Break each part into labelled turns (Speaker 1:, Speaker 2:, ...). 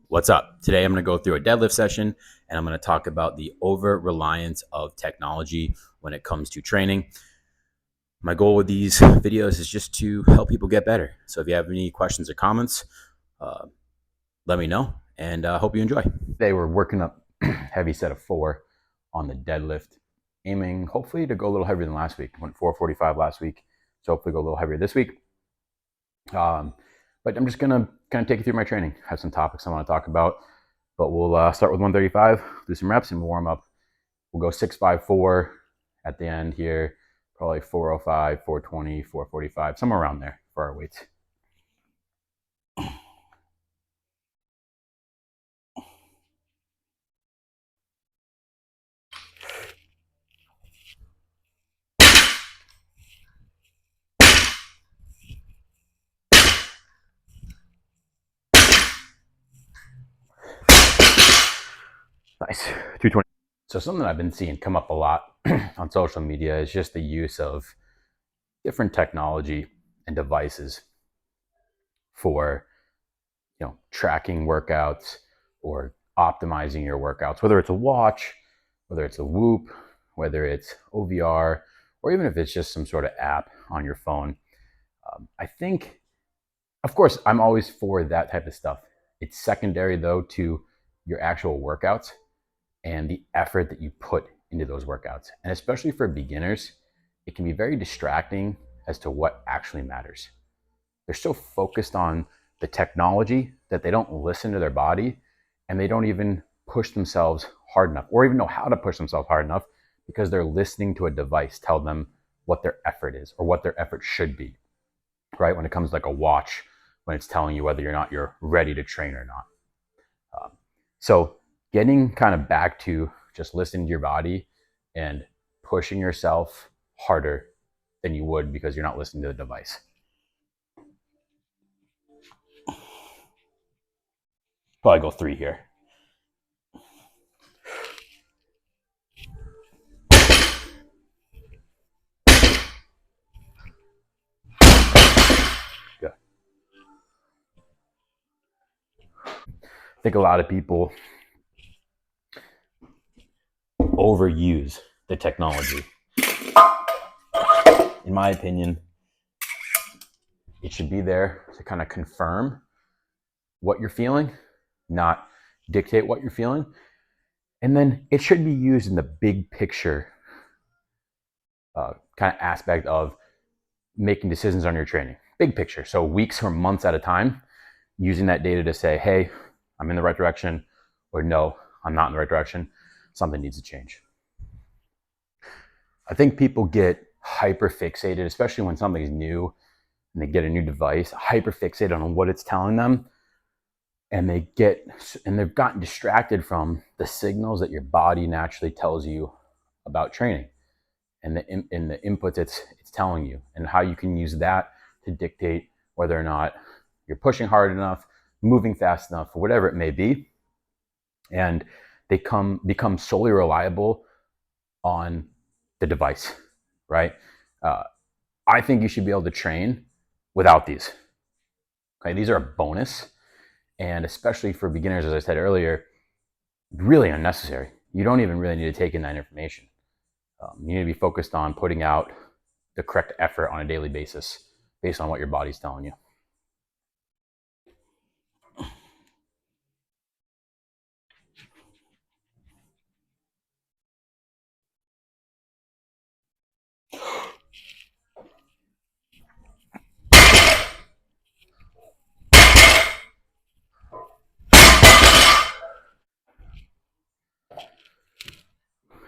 Speaker 1: What's up? Today I'm going to go through a deadlift session and I'm going to talk about the over reliance of technology when it comes to training. My goal with these videos is just to help people get better. So if you have any questions or comments, uh, let me know and hope you enjoy. Today we're working up heavy set of 4 on the deadlift, aiming hopefully to go a little heavier than last week. Went 445 last week, so hopefully go a little heavier this week. But I'm just going to kind of take you through my training. I have some topics I want to talk about, but we'll start with 135, do some reps and warm up. We'll go 654 at the end here, probably 405, 420, 445, somewhere around there for our weights. Nice, 220. So something I've been seeing come up a lot on social media is just the use of different technology and devices for, tracking workouts or optimizing your workouts, whether it's a watch, whether it's a Whoop, whether it's OVR, or even if it's just some sort of app on your phone. I think, of course, I'm always for that type of stuff. It's secondary, though, to your actual workouts and the effort that you put into those workouts. And especially for beginners, it can be very distracting as to what actually matters. They're so focused on the technology that they don't listen to their body, and they don't even push themselves hard enough or even know how to push themselves hard enough because they're listening to a device tell them what their effort is or what their effort should be, right? When it comes to like a watch, when it's telling you whether or not you're ready to train or not. So getting kind of back to just listening to your body and pushing yourself harder than you would because you're not listening to the device. Probably go 3 here. Good. I think a lot of people overuse the technology. In my opinion, it should be there to kind of confirm what you're feeling, not dictate what you're feeling. And then it should be used in the big picture kind of aspect of making decisions on your training. Big picture. So weeks or months at a time, using that data to say, hey, I'm in the right direction, or no, I'm not in the right direction. Something needs to change. I think people get hyper fixated, especially when something's new and they get a new device, hyper fixated on what it's telling them. And they've gotten distracted from the signals that your body naturally tells you about training and the inputs it's telling you, and how you can use that to dictate whether or not you're pushing hard enough, moving fast enough, or whatever it may be. And they become solely reliable on the device, right? I think you should be able to train without these. Okay, these are a bonus, and especially for beginners, as I said earlier, really unnecessary. You don't even really need to take in that information. You need to be focused on putting out the correct effort on a daily basis based on what your body's telling you.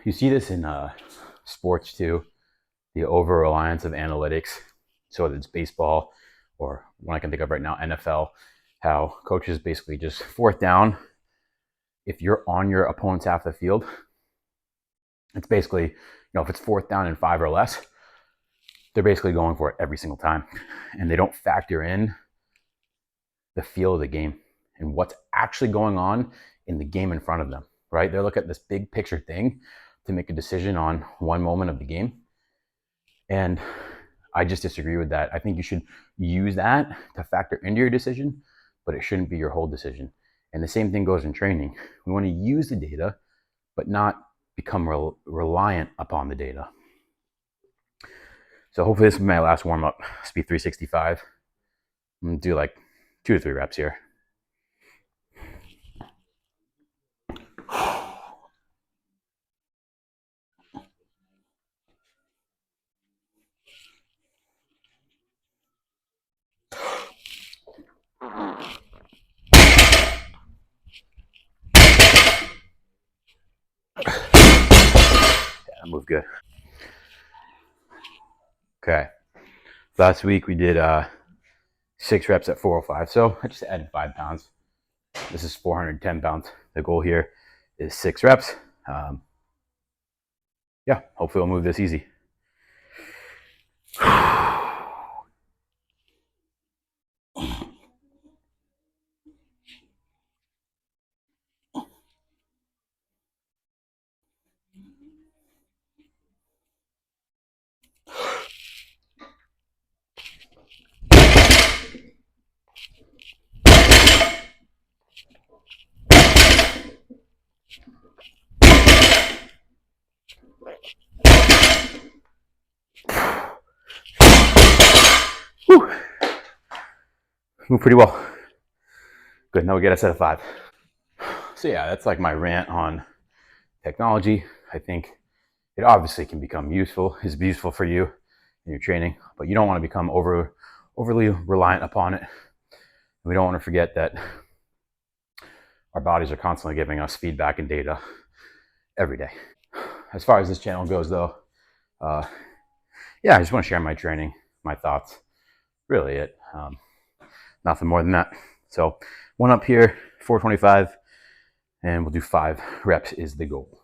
Speaker 1: You see this in sports too, the over reliance of analytics. So whether it's baseball or one I can think of right now, NFL, how coaches basically just 4th down, if you're on your opponent's half of the field, it's basically, if it's 4th down and 5 or less, they're basically going for it every single time. And they don't factor in the feel of the game and what's actually going on in the game in front of them, right? They look at this big picture thing to make a decision on one moment of the game. And I just disagree with that. I think you should use that to factor into your decision, but it shouldn't be your whole decision. And the same thing goes in training. We want to use the data, but not become reliant upon the data. So hopefully this will be my last warm up. Speed 365. I'm gonna do like 2 to 3 reps here. Yeah, move good. Okay. Last week we did 6 reps at 405. So I just added 5 pounds. This is 410 pounds. The goal here is 6 reps. Yeah, hopefully we'll move this easy. Whew. Move pretty well. Good, now we get a set of 5. So yeah, that's like my rant on technology. I think it obviously can become useful, is useful for you in your training, but you don't want to become overly reliant upon it. We don't want to forget that our bodies are constantly giving us feedback and data every day. As far as this channel goes though, yeah, I just want to share my training, my thoughts, really it. Nothing more than that. So one up here, 425, and we'll do 5 reps is the goal.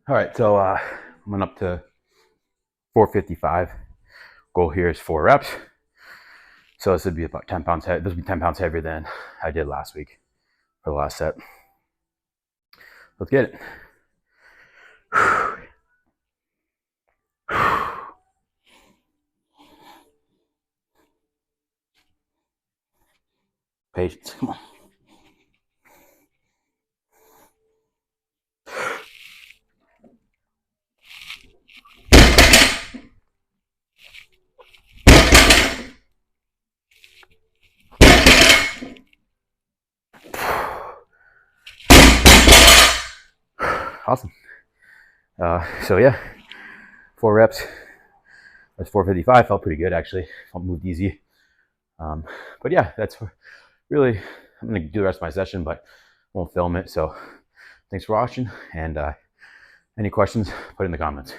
Speaker 1: All right, so I went up to 455. Goal here is 4 reps. So this would be about 10 pounds heavy. This would be 10 pounds heavier than I did last week for the last set. Let's get it. Patience, come on. Awesome. So yeah, 4 reps. That's 455. Felt pretty good actually. Felt moved easy. But yeah, that's really. I'm gonna do the rest of my session, but won't film it. So thanks for watching. And any questions, put in the comments.